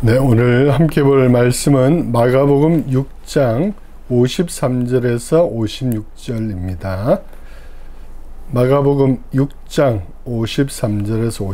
네, 오늘 함께 볼 말씀은 마가복음 6장 53절에서 56절입니다. 마가복음 6장 53절에서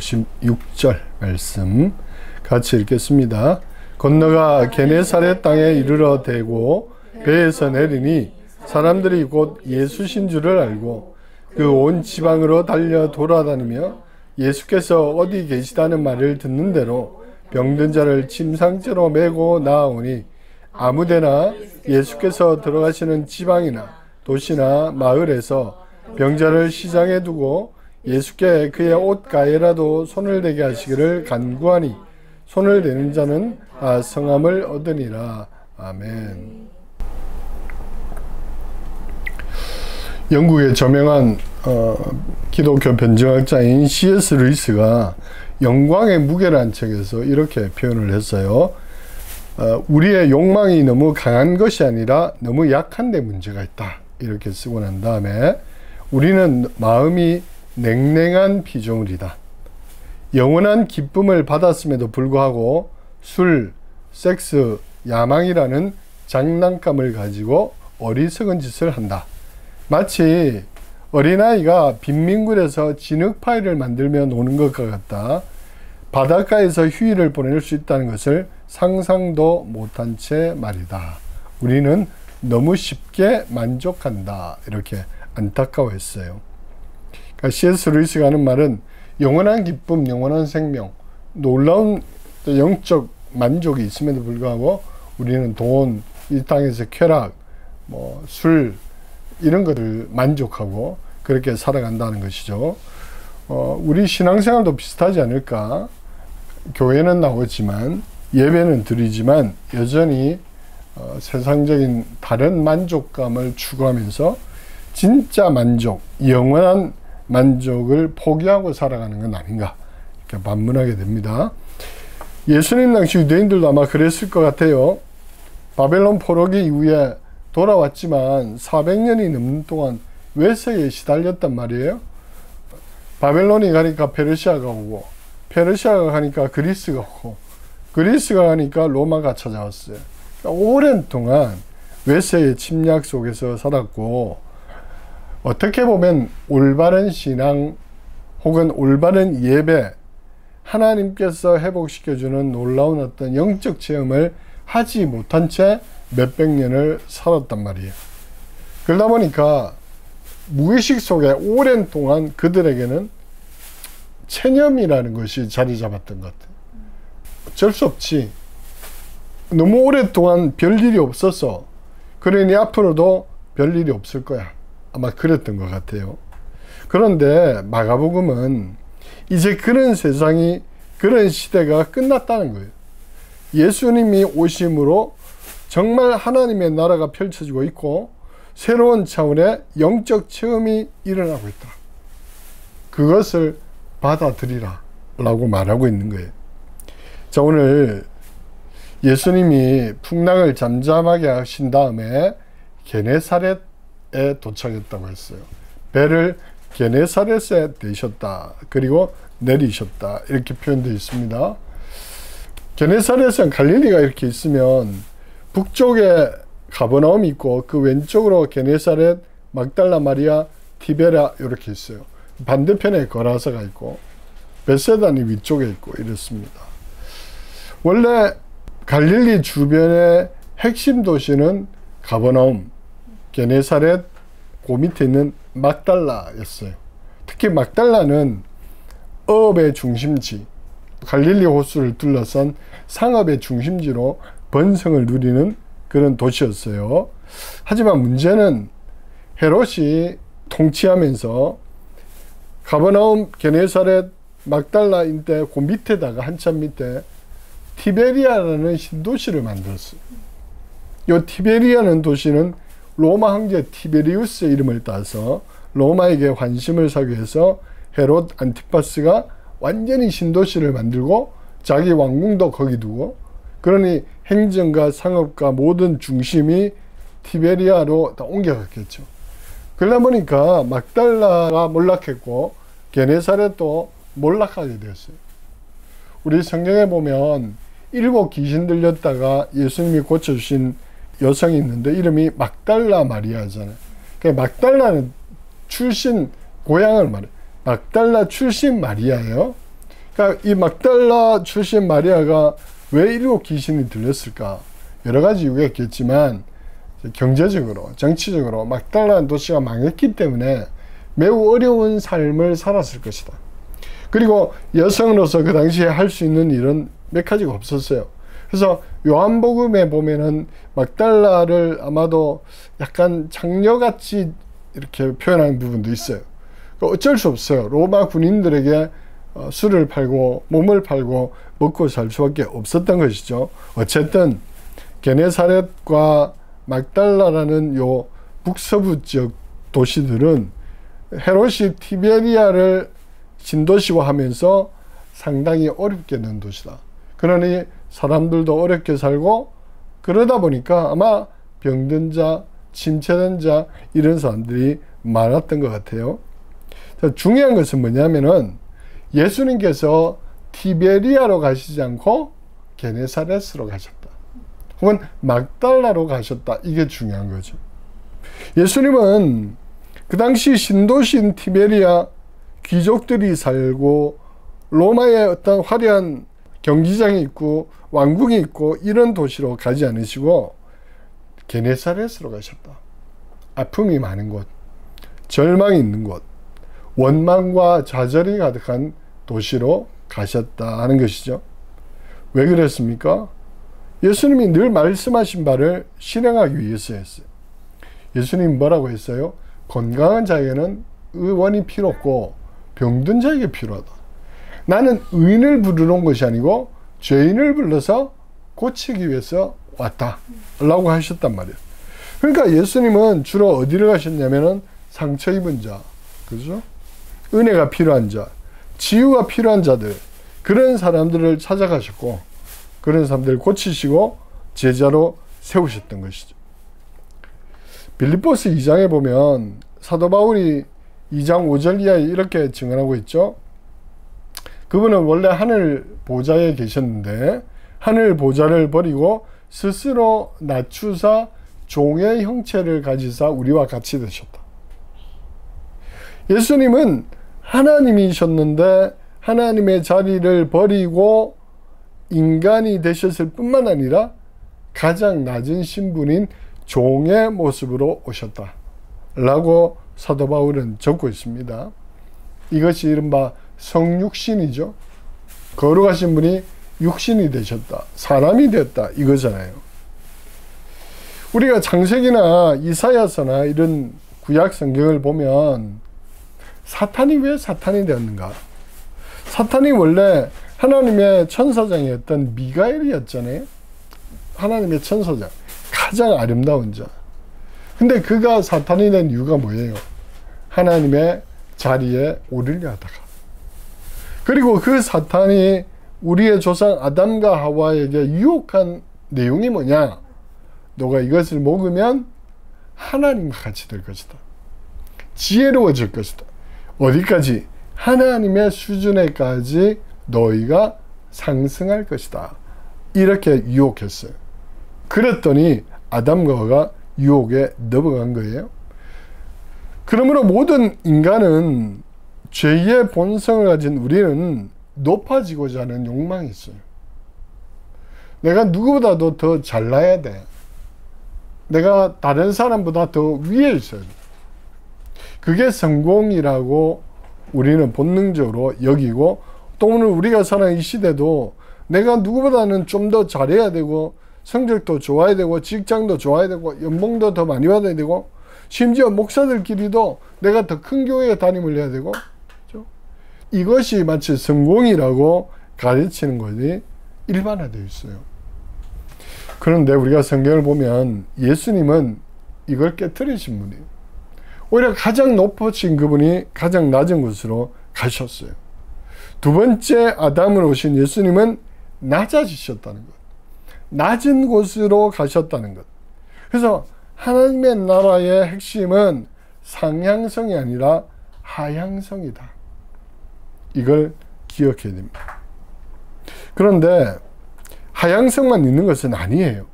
56절 말씀 같이 읽겠습니다. 건너가 게네사렛 땅에 이르러 대고 배에서 내리니 사람들이 곧 예수신 줄을 알고 그 온 지방으로 달려 돌아다니며 예수께서 어디 계시다는 말을 듣는 대로 병든 자를 침상째로 메고 나아오니 아무데나 예수께서 들어가시는 지방이나 도시나 마을에서 병자를 시장에 두고 예수께 그의 옷가에라도 손을 대게 하시기를 간구하니 손을 대는 자는 다 성함을 얻으니라. 아멘. 영국의 저명한 기독교 변증학자인 C.S. 루이스가 영광의 무게라는 책에서 이렇게 표현을 했어요. 우리의 욕망이 너무 강한 것이 아니라 너무 약한 데 문제가 있다. 이렇게 쓰고 난 다음에 우리는 마음이 냉랭한 피조물이다. 영원한 기쁨을 받았음에도 불구하고 술, 섹스, 야망이라는 장난감을 가지고 어리석은 짓을 한다. 마치 어린아이가 빈민굴에서 진흙파이를 만들며 노는 것과 같다. 바닷가에서 휴일을 보낼 수 있다는 것을 상상도 못한 채 말이다. 우리는 너무 쉽게 만족한다. 이렇게 안타까워했어요. 그러니까 C.S. 루이스가 하는 말은 영원한 기쁨, 영원한 생명, 놀라운 영적 만족이 있음에도 불구하고 우리는 돈, 이 땅에서 쾌락, 술 이런 것을 만족하고 그렇게 살아간다는 것이죠. 우리 신앙생활도 비슷하지 않을까? 교회는 나오지만 예배는 드리지만 여전히 세상적인 다른 만족감을 추구하면서 진짜 만족, 영원한 만족을 포기하고 살아가는 건 아닌가 이렇게 반문하게 됩니다. 예수님 당시 유대인들도 아마 그랬을 것 같아요. 바벨론 포로기 이후에 돌아왔지만 400년이 넘는 동안 외세에 시달렸단 말이에요. 바벨론이 가니까 페르시아가 오고, 페르시아가 가니까 그리스가 오고, 그리스가 가니까 로마가 찾아왔어요. 그러니까 오랜 동안 외세의 침략 속에서 살았고, 어떻게 보면 올바른 신앙 혹은 올바른 예배, 하나님께서 회복시켜주는 놀라운 어떤 영적 체험을 하지 못한 채 몇백 년을 살았단 말이에요. 그러다 보니까 무의식 속에 오랜 동안 그들에게는 체념이라는 것이 자리 잡았던 것 같아요. 어쩔 수 없지. 너무 오랫동안 별일이 없어서 그러니 앞으로도 별일이 없을 거야. 아마 그랬던 것 같아요. 그런데 마가복음은 이제 그런 세상이, 그런 시대가 끝났다는 거예요. 예수님이 오심으로 정말 하나님의 나라가 펼쳐지고 있고 새로운 차원의 영적 체험이 일어나고 있다. 그것을 받아들이라 라고 말하고 있는 거예요. 자, 오늘 예수님이 풍랑을 잠잠하게 하신 다음에 게네사렛에 도착했다고 했어요. 배를 게네사렛에 대셨다. 그리고 내리셨다. 이렇게 표현되어 있습니다. 게네사렛은 갈릴리가 이렇게 있으면 북쪽에 가버나움이 있고 그 왼쪽으로 게네사렛, 막달라 마리아, 티베라 이렇게 있어요. 반대편에 거라사가 있고 베세다니 위쪽에 있고 이렇습니다. 원래 갈릴리 주변의 핵심 도시는 가버나움, 게네사렛, 그 밑에 있는 막달라였어요. 특히 막달라는 어업의 중심지, 갈릴리 호수를 둘러싼 상업의 중심지로 번성을 누리는 그런 도시였어요. 하지만 문제는 헤롯이 통치하면서 가버나움, 게네사렛, 막달라 인데 그 밑에다가 한참 밑에 티베리아라는 신도시를 만들었어요. 이 티베리아는 도시는 로마 황제 티베리우스의 이름을 따서 로마에게 환심을 사기 위해서 헤롯 안티파스가 완전히 신도시를 만들고 자기 왕궁도 거기 두고, 그러니 행정과 상업과 모든 중심이 티베리아로 다 옮겨갔겠죠. 그러다 보니까 막달라가 몰락했고 게네사렛도 몰락하게 되었어요. 우리 성경에 보면 7 귀신 들렸다가 예수님이 고쳐주신 여성이 있는데 이름이 막달라 마리아잖아요. 그러니까 막달라는 출신 고향을 말해요. 막달라 출신 마리아예요. 그러니까 이 막달라 출신 마리아가 왜 7 귀신이 들렸을까? 여러 가지 이유가 있겠지만 경제적으로, 정치적으로 막달라는 도시가 망했기 때문에 매우 어려운 삶을 살았을 것이다. 그리고 여성으로서 그 당시에 할 수 있는 일은 몇 가지가 없었어요. 그래서 요한복음에 보면은 막달라를 아마도 약간 장녀같이 이렇게 표현하는 부분도 있어요. 어쩔 수 없어요. 로마 군인들에게 술을 팔고 몸을 팔고 먹고 살 수밖에 없었던 것이죠. 어쨌든 게네사렛과 막달라라는 요 북서부 지역 도시들은 헤롯이 티베리아를 신도시화하면서 상당히 어렵게 된 도시다. 그러니 사람들도 어렵게 살고 그러다 보니까 아마 병든 자, 침체된 자 이런 사람들이 많았던 것 같아요. 자, 중요한 것은 뭐냐면은 예수님께서 티베리아로 가시지 않고 게네사렛으로 가셨다. 혹은 막달라로 가셨다. 이게 중요한 거죠. 예수님은 그 당시 신도시인 티베리아 귀족들이 살고 로마의 어떤 화려한 경기장이 있고 왕궁이 있고 이런 도시로 가지 않으시고 게네사렛으로 가셨다. 아픔이 많은 곳, 절망이 있는 곳, 원망과 좌절이 가득한 도시로 가셨다 하는 것이죠. 왜 그랬습니까? 예수님이 늘 말씀하신 바를 실행하기 위해서였어요. 예수님이 뭐라고 했어요? 건강한 자에게는 의원이 필요 없고 병든 자에게 필요하다. 나는 의인을 부르러 온 것이 아니고 죄인을 불러서 고치기 위해서 왔다 라고 하셨단 말이에요. 그러니까 예수님은 주로 어디를 가셨냐면은 상처 입은 자, 그죠? 은혜가 필요한 자, 치유가 필요한 자들, 그런 사람들을 찾아가셨고 그런 사람들을 고치시고 제자로 세우셨던 것이죠. 빌립보스 2장에 보면 사도 바울이 2장 5절 이하에 이렇게 증언하고 있죠. 그분은 원래 하늘 보좌에 계셨는데 하늘 보좌를 버리고 스스로 낮추사 종의 형체를 가지사 우리와 같이 되셨다. 예수님은 하나님이셨는데 하나님의 자리를 버리고 인간이 되셨을 뿐만 아니라 가장 낮은 신분인 종의 모습으로 오셨다 라고 사도 바울은 적고 있습니다. 이것이 이른바 성육신이죠. 거룩하신 분이 육신이 되셨다, 사람이 되었다 이거잖아요. 우리가 창세기나 이사야서나 이런 구약 성경을 보면 사탄이 왜 사탄이 되었는가? 사탄이 원래 하나님의 천사장이었던 미가엘이었잖아요. 하나님의 천사장, 가장 아름다운 자. 근데 그가 사탄이 된 이유가 뭐예요? 하나님의 자리에 오르려 하다가. 그리고 그 사탄이 우리의 조상 아담과 하와에게 유혹한 내용이 뭐냐? 너가 이것을 먹으면 하나님과 같이 될 것이다. 지혜로워질 것이다. 어디까지? 하나님의 수준에까지 너희가 상승할 것이다. 이렇게 유혹했어요. 그랬더니 아담과 하와가 유혹에 넘어간 거예요. 그러므로 모든 인간은 죄의 본성을 가진 우리는 높아지고자 하는 욕망이 있어요. 내가 누구보다도 더 잘나야 돼. 내가 다른 사람보다 더 위에 있어야 돼. 그게 성공이라고 우리는 본능적으로 여기고, 또 오늘 우리가 사는 이 시대도 내가 누구보다는 좀 더 잘해야 되고 성적도 좋아야 되고 직장도 좋아야 되고 연봉도 더 많이 받아야 되고 심지어 목사들끼리도 내가 더 큰 교회에 담임을 해야 되고, 그렇죠? 이것이 마치 성공이라고 가르치는 것이 일반화되어 있어요. 그런데 우리가 성경을 보면 예수님은 이걸 깨트리신 분이에요. 오히려 가장 높으신 그분이 가장 낮은 곳으로 가셨어요. 두 번째 아담으로 오신 예수님은 낮아지셨다는 것. 낮은 곳으로 가셨다는 것. 그래서 하나님의 나라의 핵심은 상향성이 아니라 하향성이다. 이걸 기억해야 됩니다. 그런데 하향성만 있는 것은 아니에요.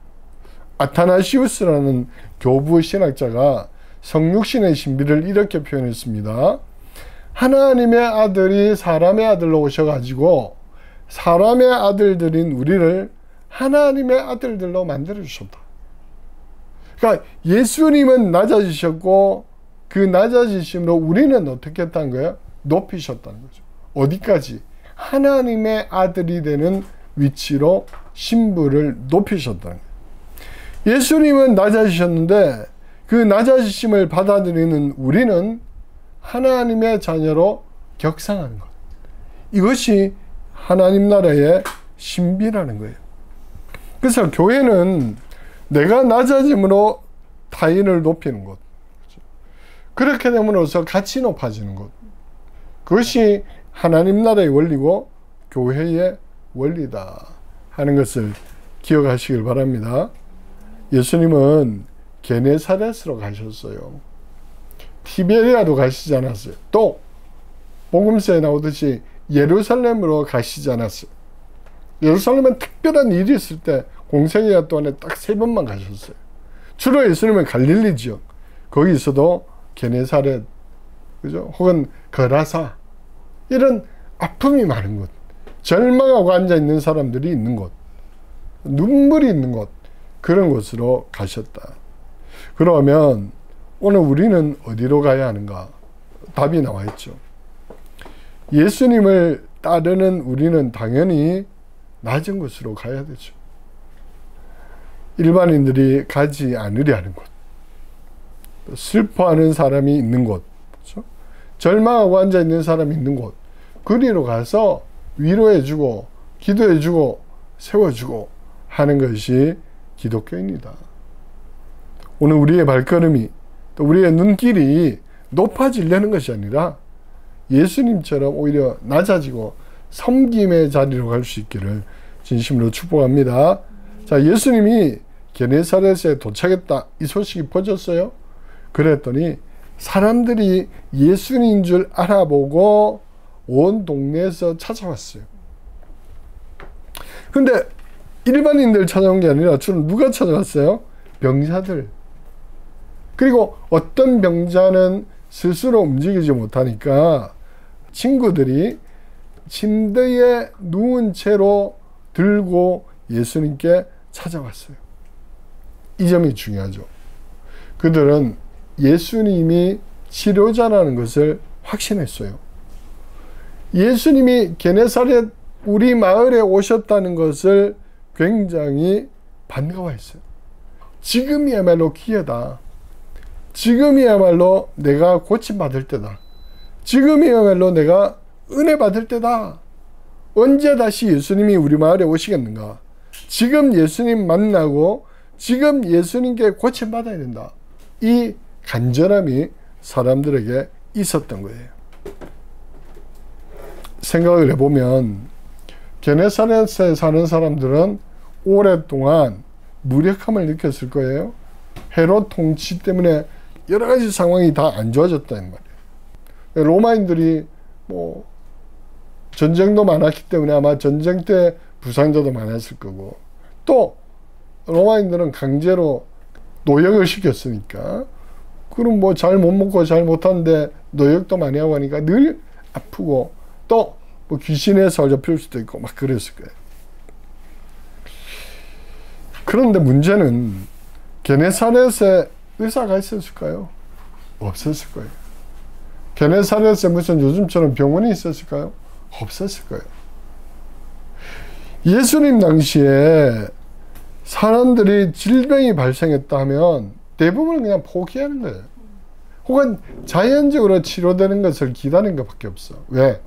아타나시우스라는 교부 신학자가 성육신의 신비를 이렇게 표현했습니다. 하나님의 아들이 사람의 아들로 오셔가지고 사람의 아들들인 우리를 하나님의 아들들로 만들어 주셨다. 그러니까 예수님은 낮아지셨고 그 낮아지심으로 우리는 어떻게 했다는 거예요? 높이셨다는 거죠. 어디까지? 하나님의 아들이 되는 위치로 신부를 높이셨다는 거예요. 예수님은 낮아지셨는데 그 낮아지심을 받아들이는 우리는 하나님의 자녀로 격상하는 것. 이것이 하나님 나라의 신비라는 거예요. 그래서 교회는 내가 낮아짐으로 타인을 높이는 것. 그렇게 됨으로써 같이 높아지는 것. 그것이 하나님 나라의 원리고 교회의 원리다 하는 것을 기억하시길 바랍니다. 예수님은 게네사렛으로 가셨어요. 티베리아도 가시지 않았어요. 또 복음서에 나오듯이 예루살렘으로 가시지 않았어요. 예루살렘은 특별한 일이 있을 때 공생애가 동안에 딱 3번만 가셨어요. 주로 예수님은 갈릴리 지역, 거기서도 게네사렛, 그죠? 혹은 거라사, 이런 아픔이 많은 곳, 절망하고 앉아 있는 사람들이 있는 곳, 눈물이 있는 곳, 그런 곳으로 가셨다. 그러면 오늘 우리는 어디로 가야 하는가? 답이 나와 있죠. 예수님을 따르는 우리는 당연히 낮은 곳으로 가야 되죠. 일반인들이 가지 않으려 하는 곳, 슬퍼하는 사람이 있는 곳, 그렇죠? 절망하고 앉아있는 사람이 있는 곳, 그리로 가서 위로해주고 기도해주고 세워주고 하는 것이 기독교입니다. 오늘 우리의 발걸음이 또 우리의 눈길이 높아지려는 것이 아니라 예수님처럼 오히려 낮아지고 섬김의 자리로 갈 수 있기를 진심으로 축복합니다. 자, 예수님이 게네사렛에 도착했다, 이 소식이 퍼졌어요. 그랬더니 사람들이 예수님인 줄 알아보고 온 동네에서 찾아왔어요. 근데 일반인들 찾아온 게 아니라 주로 누가 찾아왔어요? 병자들. 그리고 어떤 병자는 스스로 움직이지 못하니까 친구들이 침대에 누운 채로 들고 예수님께 찾아왔어요. 이 점이 중요하죠. 그들은 예수님이 치료자라는 것을 확신했어요. 예수님이 게네사렛 우리 마을에 오셨다는 것을 굉장히 반가워했어요. 지금이야말로 기회다. 지금이야말로 내가 고침받을 때다. 지금이야말로 내가 은혜 받을 때다. 언제 다시 예수님이 우리 마을에 오시겠는가? 지금 예수님 만나고 지금 예수님께 고침받아야 된다. 이 간절함이 사람들에게 있었던 거예요. 생각을 해보면 게네사렛에 사는 사람들은 오랫동안 무력함을 느꼈을 거예요. 헤롯 통치 때문에 여러 가지 상황이 다 안 좋아졌다는 말이에요. 로마인들이 뭐 전쟁도 많았기 때문에 아마 전쟁 때 부상자도 많았을 거고, 또 로마인들은 강제로 노역을 시켰으니까, 그럼 뭐 잘 못 먹고 잘 못하는데 노역도 많이 하고 하니까 늘 아프고, 또 뭐 귀신에 사로잡힐 수도 있고 막 그랬을 거예요. 그런데 문제는 게네사렛에 의사가 있었을까요? 없었을 거예요. 게네사렛에 무슨 요즘처럼 병원이 있었을까요? 없었을 거예요. 예수님 당시에 사람들이 질병이 발생했다 하면 대부분 그냥 포기하는 거예요. 혹은 자연적으로 치료되는 것을 기다리는 것밖에 없어. 왜?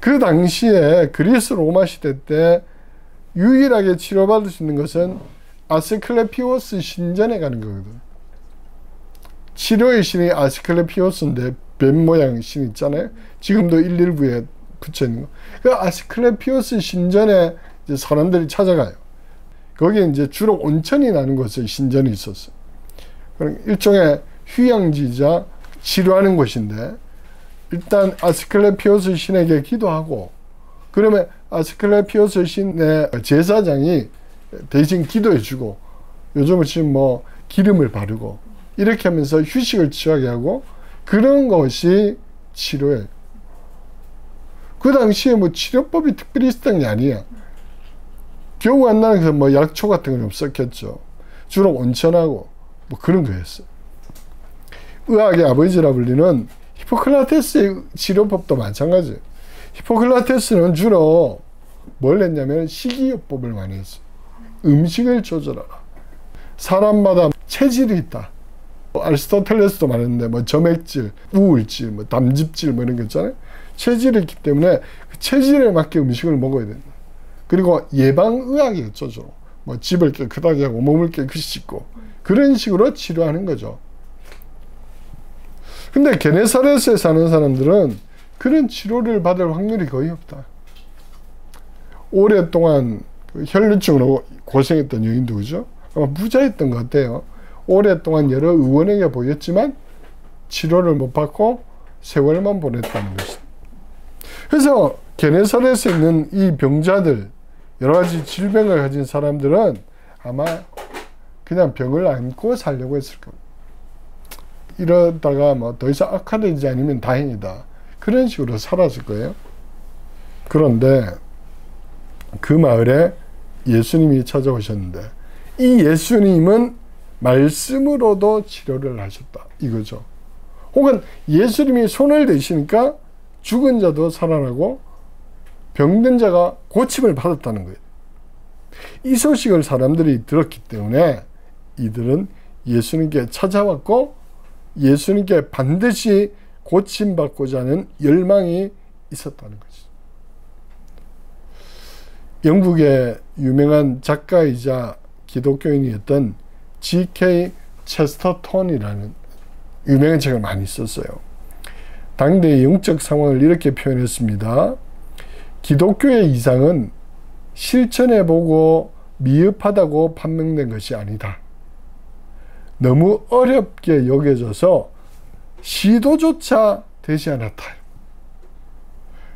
그 당시에 그리스 로마 시대 때 유일하게 치료받을 수 있는 것은 아스클레피오스 신전에 가는 거거든. 치료의 신이 아스클레피오스인데 뱀 모양 신 있잖아요. 지금도 119에 붙여 있는 거. 그 아스클레피오스 신전에 이제 사람들이 찾아가요. 거기에 이제 주로 온천이 나는 곳에 신전이 있었어. 일종의 휴양지자 치료하는 곳인데, 일단 아스클레피오스 신에게 기도하고 그러면 아스클레피오스 신의 제사장이 대신 기도해주고, 요즘은 지금 뭐 기름을 바르고 이렇게 하면서 휴식을 취하게 하고, 그런 것이 치료예요. 그 당시에 뭐 치료법이 특별히 있었던 게 아니야. 겨우 안 나서 뭐 약초 같은 건 없었겠죠. 주로 온천하고 뭐 그런 거였어요. 의학의 아버지라 불리는 히포크라테스의 치료법도 마찬가지예요. 히포크라테스는 주로 뭘 했냐면 식이요법을 많이 했어요. 음식을 조절하라. 사람마다 체질이 있다. 아리스토텔레스도 말했는데 뭐 점액질, 우울질, 뭐 담즙질 뭐 이런 거 있잖아요. 체질이 있기 때문에 그 체질에 맞게 음식을 먹어야 된다. 그리고 예방의학이겠죠. 주로. 뭐 집을 깨끗하게 하고 몸을 깨끗이 씻고 그런 식으로 치료하는 거죠. 근데 게네사렛에 사는 사람들은 그런 치료를 받을 확률이 거의 없다. 오랫동안 혈류증으로 고생했던 여인도 그죠? 아마 부자였던 것 같아요. 오랫동안 여러 의원에게 보였지만 치료를 못 받고 세월만 보냈다는 것입니다. 그래서 게네사렛에 있는 이 병자들, 여러 가지 질병을 가진 사람들은 아마 그냥 병을 안고 살려고 했을 겁니다. 이러다가 뭐 더 이상 악화되지 않으면 다행이다. 그런 식으로 살았을 거예요. 그런데 그 마을에 예수님이 찾아오셨는데 이 예수님은 말씀으로도 치료를 하셨다. 이거죠. 혹은 예수님이 손을 대시니까 죽은 자도 살아나고 병든 자가 고침을 받았다는 거예요. 이 소식을 사람들이 들었기 때문에 이들은 예수님께 찾아왔고 예수님께 반드시 고침받고자 하는 열망이 있었다는 거죠. 영국의 유명한 작가이자 기독교인이었던 G.K. 체스터턴이라는 유명한 책을 많이 썼어요. 당대의 영적 상황을 이렇게 표현했습니다. 기독교의 이상은 실천해보고 미흡하다고 판명된 것이 아니다. 너무 어렵게 여겨져서 시도조차 되지 않았다.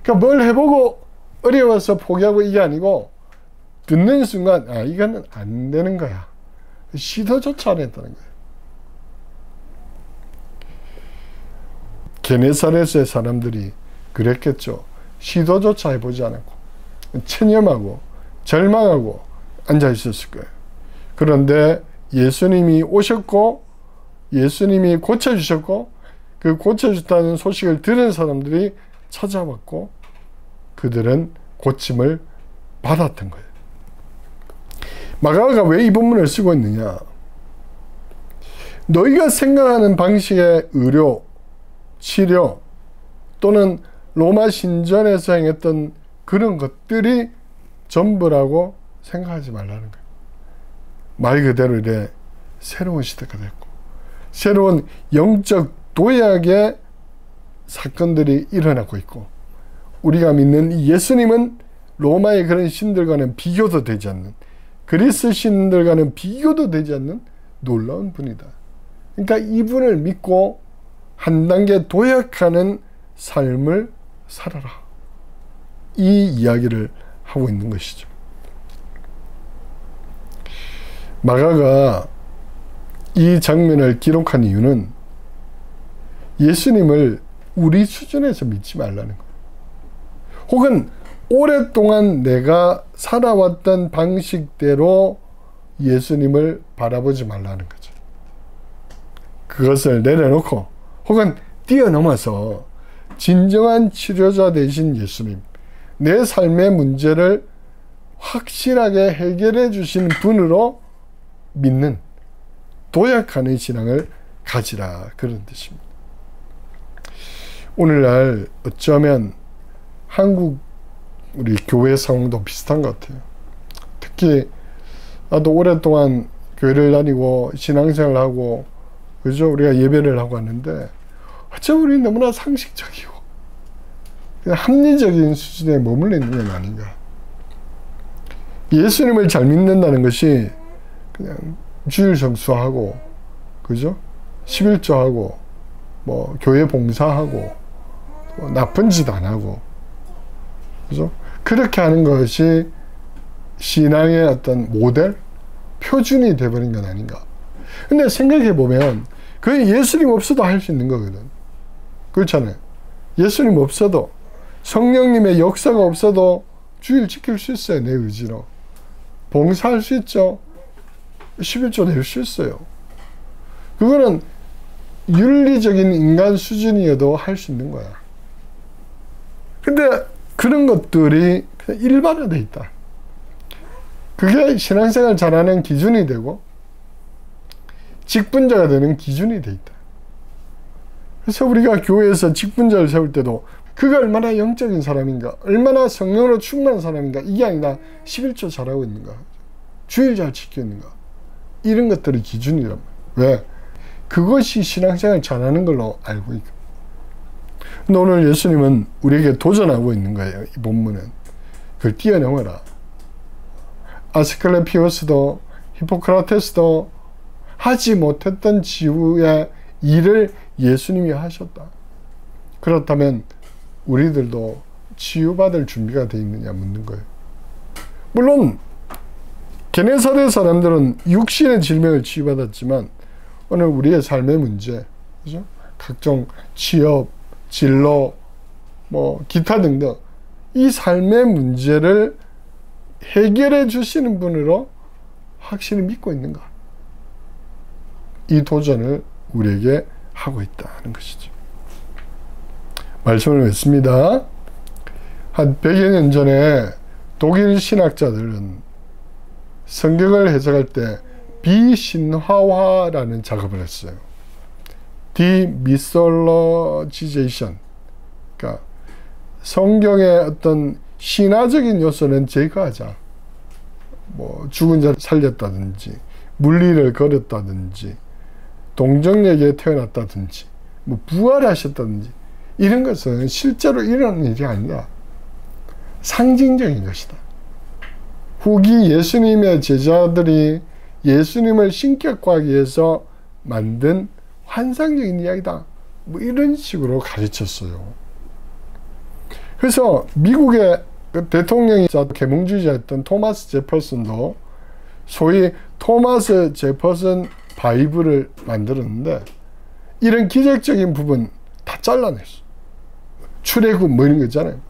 그러니까 뭘 해보고 어려워서 포기하고 이게 아니고 듣는 순간 이거는 안 되는 거야. 시도조차 안 했다는 거예요. 게네사렛의 사람들이 그랬겠죠. 시도조차 해보지 않았고 체념하고 절망하고 앉아 있었을 거예요. 그런데 예수님이 오셨고 예수님이 고쳐주셨고 그 고쳐주셨다는 소식을 들은 사람들이 찾아왔고 그들은 고침을 받았던 거예요. 마가가 왜 이 본문을 쓰고 있느냐? 너희가 생각하는 방식의 의료, 치료 또는 로마 신전에서 행했던 그런 것들이 전부라고 생각하지 말라는 거예요. 말 그대로 이래 새로운 시대가 됐고 새로운 영적 도약의 사건들이 일어나고 있고 우리가 믿는 이 예수님은 로마의 그런 신들과는 비교도 되지 않는 그리스 신들과는 비교도 되지 않는 놀라운 분이다. 그러니까 이분을 믿고 한 단계 도약하는 삶을 살아라. 이 이야기를 하고 있는 것이죠. 마가가 이 장면을 기록한 이유는 예수님을 우리 수준에서 믿지 말라는 거예요. 혹은 오랫동안 내가 살아왔던 방식대로 예수님을 바라보지 말라는 거죠. 그것을 내려놓고 혹은 뛰어넘어서 진정한 치료자 되신 예수님, 내 삶의 문제를 확실하게 해결해 주신 분으로 믿는 도약하는 신앙을 가지라, 그런 뜻입니다. 오늘날 어쩌면 한국 우리 교회 상황도 비슷한 것 같아요. 특히 나도 오랫동안 교회를 다니고 신앙생활을 하고 그죠? 우리가 예배를 하고 왔는데 어쩌면 우리 너무나 상식적이고 그냥 합리적인 수준에 머물러 있는 건 아닌가. 예수님을 잘 믿는다는 것이 그냥 주일 성수하고 그죠? 11조하고 뭐 교회 봉사하고 뭐 나쁜 짓 안 하고 그죠? 그렇게 하는 것이 신앙의 어떤 모델, 표준이 돼버린 건 아닌가. 근데 생각해 보면 그게 예수님 없어도 할 수 있는 거거든. 그렇잖아요. 예수님 없어도, 성령님의 역사가 없어도 주일 지킬 수 있어요. 내 의지로. 봉사할 수 있죠. 11조 낼 수 있어요. 그거는 윤리적인 인간 수준이어도 할 수 있는 거야. 근데 그런 것들이 그냥 일반화되어 있다. 그게 신앙생활 잘하는 기준이 되고 직분자가 되는 기준이 되어 있다. 그래서 우리가 교회에서 직분자를 세울 때도 그가 얼마나 영적인 사람인가, 얼마나 성령으로 충만한 사람인가, 이게 아니라 11조 잘하고 있는가, 주일 잘 지키는가, 이런 것들이 기준이란 말이야. 왜? 그것이 신앙생활 잘하는 걸로 알고 있고. 근데 오늘 예수님은 우리에게 도전하고 있는 거예요. 이 본문은. 그걸 뛰어넘어라. 아스클레피오스도 히포크라테스도 하지 못했던 지후의 일을 예수님이 하셨다. 그렇다면 우리들도 치유받을 준비가 되어 있느냐 묻는 거예요. 물론 게네사렛 사람들은 육신의 질병을 치유받았지만 오늘 우리의 삶의 문제, 그죠? 각종 취업, 진로, 뭐 기타 등등 이 삶의 문제를 해결해 주시는 분으로 확실히 믿고 있는가? 이 도전을 우리에게 하고 있다는 것이죠. 말씀을 맺습니다. 한 100여 년 전에 독일 신학자들은 성경을 해석할 때 비신화화라는 작업을 했어요. 디미솔로지제이션. 그러니까 성경의 어떤 신화적인 요소는 제거하자. 뭐 죽은 자를 살렸다든지, 물리를 걸었다든지, 동정역에 태어났다든지, 뭐 부활하셨다든지, 이런 것은 실제로 일어나는 일이 아니라 상징적인 것이다. 후기 예수님의 제자들이 예수님을 신격화하기 위해서 만든 환상적인 이야기다. 뭐 이런 식으로 가르쳤어요. 그래서 미국의 대통령이자 계몽주의자였던 토마스 제퍼슨도 소위 토마스 제퍼슨 바이블을 만들었는데 이런 기적적인 부분 다 잘라냈어. 출애굽 뭐 이런 거 있잖아요.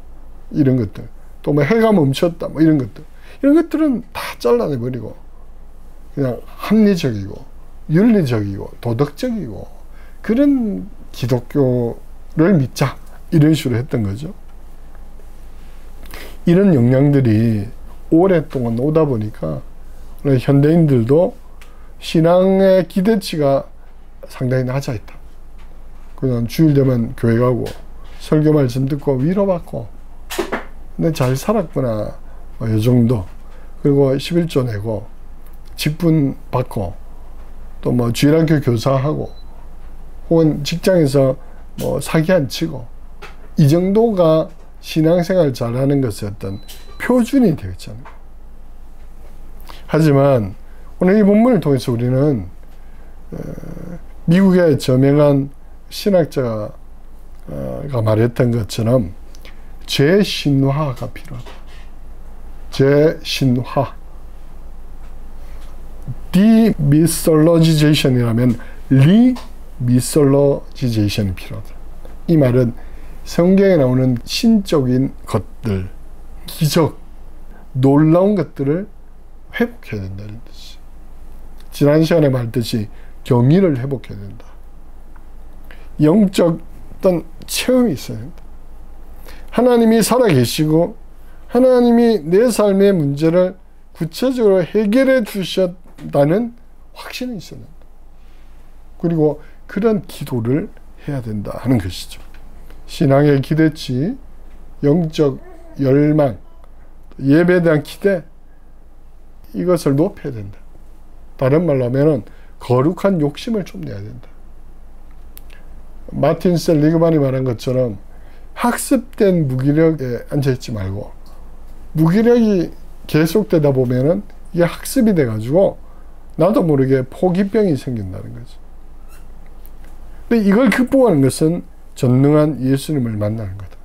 이런 것들. 또 뭐 해가 멈췄다 뭐 이런 것들. 이런 것들은 다 잘라내버리고 그냥 합리적이고 윤리적이고 도덕적이고 그런 기독교를 믿자 이런 식으로 했던 거죠. 이런 영향들이 오랫동안 오다 보니까 현대인들도 신앙의 기대치가 상당히 낮아있다. 그냥 주일 되면 교회 가고 설교 말씀 듣고 위로받고 근데 잘 살았구나 뭐 이 정도. 그리고 11조 내고 직분 받고 또 뭐 주일학교 교사하고 혹은 직장에서 뭐 사기 안 치고 이 정도가 신앙생활 잘하는 것의 어떤 표준이 되었잖아요. 하지만 오늘 이 본문을 통해서 우리는 미국의 저명한 신학자가 말했던 것처럼 재신화가 필요하다. 재신화. 디미솔로지제이션이라면 리미솔로지제이션이 필요하다. 이 말은 성경에 나오는 신적인 것들, 기적, 놀라운 것들을 회복해야 된다는 뜻이에요. 지난 시간에 말했듯이 경의를 회복해야 된다. 영적 어떤 체험이 있어야 된다. 하나님이 살아계시고 하나님이 내 삶의 문제를 구체적으로 해결해 주셨다는 확신이 있어야 된다. 그리고 그런 기도를 해야 된다 하는 것이죠. 신앙의 기대치, 영적 열망, 예배에 대한 기대, 이것을 높여야 된다. 다른 말로 하면 거룩한 욕심을 좀 내야 된다. 마틴 셀리그만이 말한 것처럼 학습된 무기력에 앉아있지 말고 무기력이 계속되다 보면은 이게 학습이 돼가지고 나도 모르게 포기병이 생긴다는 거죠. 근데 이걸 극복하는 것은 전능한 예수님을 만나는 거다.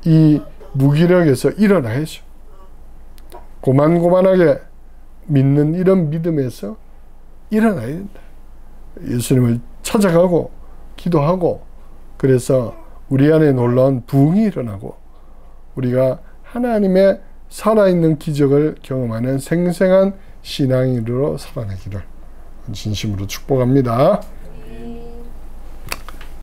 이 무기력에서 일어나야죠. 고만고만하게 믿는 이런 믿음에서 일어나야 된다. 예수님을 찾아가고 기도하고, 그래서 우리 안에 놀라운 부흥이 일어나고 우리가 하나님의 살아있는 기적을 경험하는 생생한 신앙인으로 살아내기를 진심으로 축복합니다.